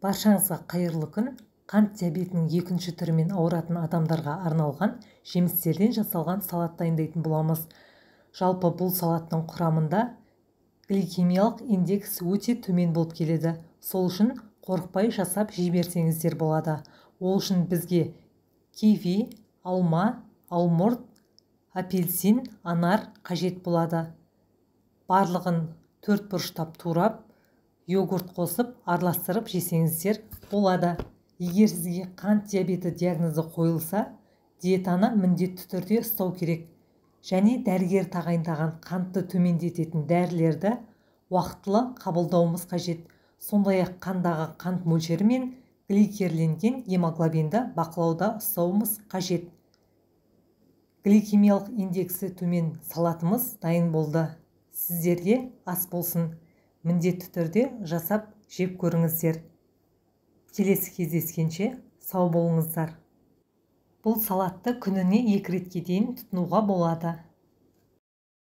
Баршаңызға қайырлы күн. Қант диабетінің екінші түрімен ауыратын адамдарға арналған жемістерден жасалған салат дайындайтын боламыз. Жалпы бұл салаттың құрамында гликемиялық индекс өте төмен болып келеді. Сол үшін қорықпай жасап жіберсеңіздер болады. Ол үшін бізге киви, алма, алмұрт, апельсин, анар қажет болады. Барлығын 4 бұрыштап турап, йогурт қосып араластырып жесеңіздер болады. Егер сізге қант диабеті диагнозы қойылса, диетаны міндетті түрде ұстау керек. Және дәрігер тағайындаған қантты төмендететін дәрілерді уақытылы қабылдауымыз қажет. Сондай-ақ қандағы қант мөлшері мен гликерленген гемоглобинді бақылауда ұстауымыз қажет. Гликемиялық индексі төмен салатымыз дайын болды. Сіздерге ас болсын. Міндетті түрде жасап жеп көріңіздер. Келесі кездескенше сау болыңыздар. Бұл салатты күніне 2 ретке дейін тұтынуға болады.